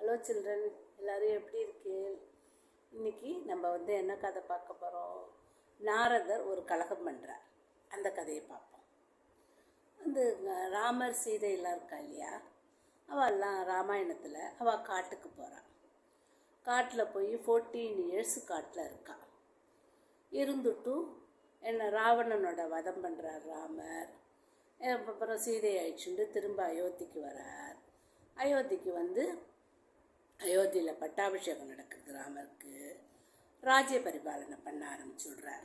Hello children, எல்லோரும் எப்படி இருக்கீங்க? இன்றைக்கி நம்ம என்ன கதை பார்க்க போகிறோம்? நாரதர் ஒரு கலகம் பண்ணுறார். அந்த கதையை பார்ப்போம். ராமர் சீதையெல்லாம் இருக்கா இல்லையா, அவெல்லாம் ராமாயணத்தில் அவள் காட்டுக்கு போகிறாள். காட்டில் போய் 14 years காட்டில் இருக்கா. இருந்துட்டும் ராவணனோட வதம் பண்ணுறார் ராமர். அப்புறம் சீதையை அழிச்சுட்டு திரும்ப அயோத்திக்கு வரார். அயோத்திக்கு அயோத்தியில் பட்டாபிஷேகம் நடக்குது ராமருக்கு. ராஜ்ய பரிபாலனை பண்ண ஆரம்பிச்சுடுறார்.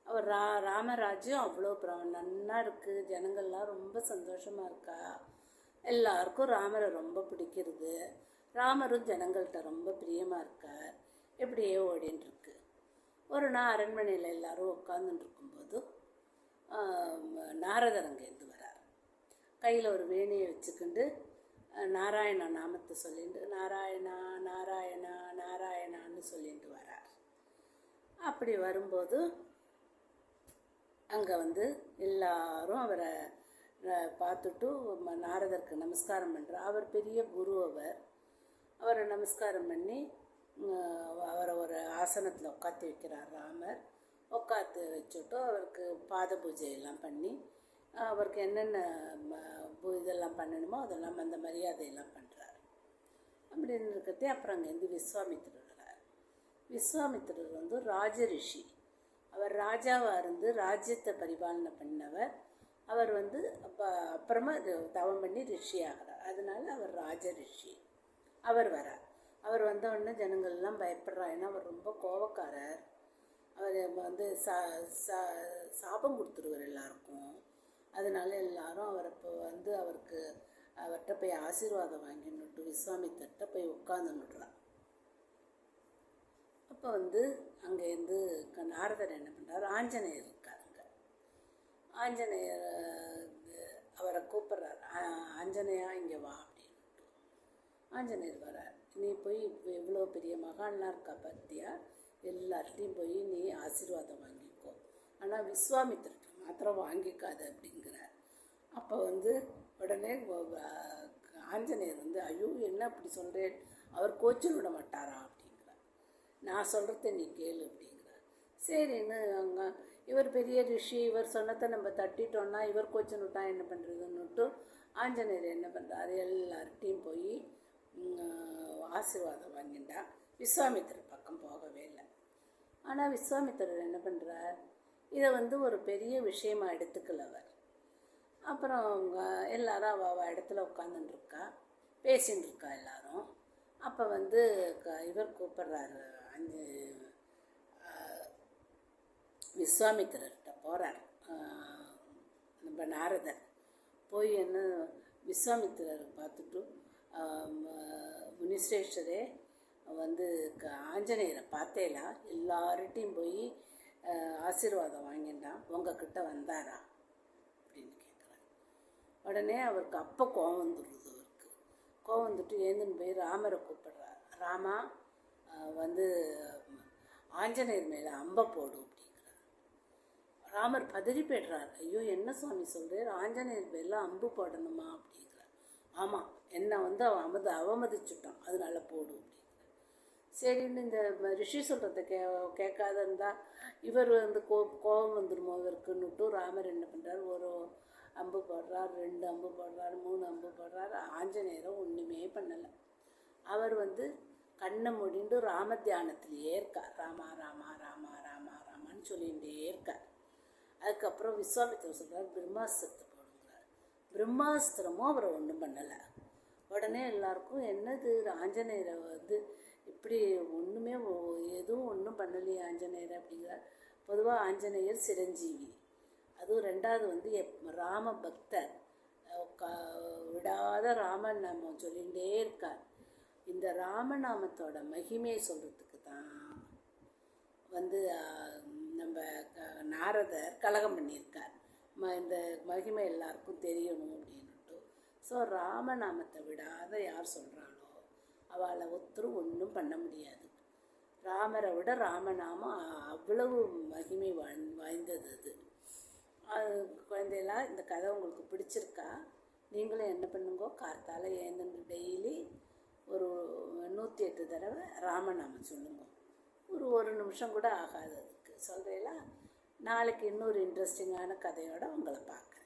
அவர் ராமராஜ்யம் அவ்வளோ நன்னா இருக்குது. ஜனங்கள்லாம் ரொம்ப சந்தோஷமாக இருக்கா. எல்லாருக்கும் ராமரை ரொம்ப பிடிக்கிறது. ராமரும் ஜனங்கள்கிட்ட ரொம்ப பிரியமாக இருக்கார். எப்படியே ஓடின்னு இருக்கு. ஒரு நாள் அரண்மனையில் எல்லோரும் உட்காந்துட்டு இருக்கும்போது நாரதர் அங்கேருந்து வரார். கையில் ஒரு வேணியை வச்சுக்கிண்டு நாராயணா நாமத்தை சொல்லிட்டு நாராயணா நாராயணா நாராயணான்னு சொல்லிட்டு வரார். அப்படி வரும்போது அங்கே எல்லாரும் அவரை பார்த்துட்டு நாரதருக்கு நமஸ்காரம் பண்ணுறார். அவர் பெரிய குரு. அவரை நமஸ்காரம் பண்ணி அவரை ஒரு ஆசனத்தில் உட்காந்து வைக்கிறார் ராமர். உட்காந்து வச்சுட்டு அவருக்கு பாத பூஜையெல்லாம் பண்ணி அவருக்கு என்னென்ன இதெல்லாம் பண்ணணுமோ அதெல்லாம் அந்த மரியாதையெல்லாம் பண்ணுறார். அப்படின்னு இருக்கிறதே அப்புறம் அங்கேருந்து விஸ்வாமித்திரர் வரார். விஸ்வாமித்திரர் ராஜ ரிஷி. அவர் ராஜாவாக இருந்து ராஜ்யத்தை பரிபாலனை பண்ணவர். அவர் அப்புறமா தவம் பண்ணி ரிஷி ஆகிறார். அதனால அவர் ராஜ ரிஷி. அவர் வரார். அவர் வந்தவுடனே ஜனங்கள்லாம் பயப்படுறா. ஏன்னா அவர் ரொம்ப கோபக்காரர். அவர் சாபம் கொடுத்துருவார் எல்லாருக்கும். அதனால எல்லாரும் அவரை இப்போ அவர்கிட்ட போய் ஆசீர்வாதம் வாங்கினுட்டு விஸ்வாமித்திரர்கிட்ட போய் உட்காந்துன்னுட்றான். அப்போ அங்கேருந்து நாரதர் என்ன பண்ணுறார், ஆஞ்சநேயர் இருக்காருங்க. ஆஞ்சநேயர் அவரை கூப்பிட்றார். ஆஞ்சநேயா இங்கே வா அப்படின்ட்டு. ஆஞ்சநேயர் வரார். நீ போய் எவ்வளோ பெரிய மகான்லாம் இருக்கா பார்த்தியா, எல்லார்ட்டையும் போய் நீ ஆசீர்வாதம் வாங்கிக்கோ, ஆனால் விஸ்வாமித்திரர்கிட்ட மாத்திரம் வாங்கிக்காது அப்படிங்கிறார். அப்போ உடனே ஆஞ்சநேயர் ஐயோ என்ன அப்படி சொல்கிறேன், அவர் கோச்சில் விட மாட்டாரா அப்படிங்கிறார். நான் சொல்கிறத நீ கேளு அப்படிங்கிறார். சரின்னு இவர் பெரிய ரிஷி, இவர் சொன்னதை நம்ம தட்டிட்டோன்னா இவர் கோச்சில் விட்டா என்ன பண்ணுறதுன்னுட்டு ஆஞ்சநேயர் என்ன பண்ணுறாரு, எல்லார்ட்டையும் போய் ஆசீர்வாதம் வாங்கிண்டா. விஸ்வாமித்திரர் பக்கம் போகவே இல்லை. ஆனால் விஸ்வாமித்திரர் என்ன பண்ணுறார், இதை ஒரு பெரிய விஷயமா எடுத்துக்கல அவர். அப்புறம் எல்லாரும் அவள் இடத்துல உட்காந்துட்டுருக்கா, பேசின்னு இருக்கா எல்லாரும். அப்போ இவர் கூப்பிட்றாரு, விஸ்வாமித்திரர்கிட்ட போகிறார் நம்ம நாரதர். போய் விஸ்வாமித்திரரை பார்த்துட்டு முனிஸ்ரேஷ்டரே ஆஞ்சநேயரை பார்த்தேலா, எல்லார்ட்டையும் போய் ஆசீர்வாதம் வாங்கிட்டான், உங்ககிட்ட வந்தாரா அப்படின்னு கேட்குறாரு. உடனே அவருக்கு அப்போ கோவம் வந்துடுது. கோவம் வந்துட்டு ஏந்துன்னு போய் ராமரை கூப்பிடுறார். ராமா ஆஞ்சநேயர் மேலே அம்பை போடு அப்படிங்கிறார். ராமர் பதறி போய்டுறார். ஐயோ என்ன சுவாமி சொல்கிறார், ஆஞ்சநேயர் மேலே அம்பு போடணுமா அப்படிங்கிறார். ஆமாம், என்னை அவன் அவமதிச்சுட்டான், அதனால போடு அப்படிங்கிறார். சரின்னு இந்த ரிஷி சொல்கிறத கேட்காத இருந்தால் இவர் கோபம் வந்துடுமோ இவருக்குன்னுட்டு ராமர் என்ன பண்ணுறார், ஒரு அம்பு போடுறார், 2 அம்பு போடுறார், 3 அம்பு போடுறார். ஆஞ்சநேயரும் ஒன்றுமே பண்ணலை. அவர் கண்ணை மூடிண்டு ராம தியானத்திலேயே இருக்கார். ராமா ராமா ராமா ராமா ராமான்னு சொல்லிகிட்டே இருக்கார். அதுக்கப்புறம் விஸ்வாமித்திரர் சொல்கிறார், பிரம்மாஸ்திரத்தை போடுங்கிறார். பிரம்மாஸ்திரமும் அவரை ஒன்றும் பண்ணலை. உடனே எல்லாருக்கும் என்னது ஆஞ்சநேயரை இப்படி ஒன்றுமே எதுவும் ஒன்றும் பண்ணலையே ஆஞ்சநேயர் அப்படிங்கிறார். பொதுவாக ஆஞ்சநேயர் சிரஞ்சீவி. அதுவும் ரெண்டாவது ராம பக்தர், விடாத ராமநாமம் சொல்லிகிட்டே இருக்கார். இந்த ராமநாமத்தோட மகிமையை சொல்கிறதுக்கு தான் நம்ம நாரதர் கலகம் பண்ணியிருக்கார். இந்த மகிமை எல்லாருக்கும் தெரியணும் அப்படின்னுட்டு. ஸோ ராமநாமத்தை விடாத யார் சொல்கிறாளோ அவளை ஒருத்தரும் ஒன்றும் பண்ண முடியாது. ராமரை விட ராமநாமம் அவ்வளவு மகிமை வாய்ந்தது அது. குழந்தையெல்லாம் இந்த கதை உங்களுக்கு பிடிச்சிருக்கா? நீங்களும் என்ன பண்ணுங்கோ, கார்த்தால ஏந்து டெய்லி ஒரு 10 தடவை ராமநாமம் சொல்லுங்க. ஒரு நிமிஷம் கூட ஆகாது அதுக்கு. சொல்கிறீங்களா? நாளைக்கு இன்னொரு இன்ட்ரெஸ்டிங்கான கதையோடு உங்களை பார்க்குறேன்.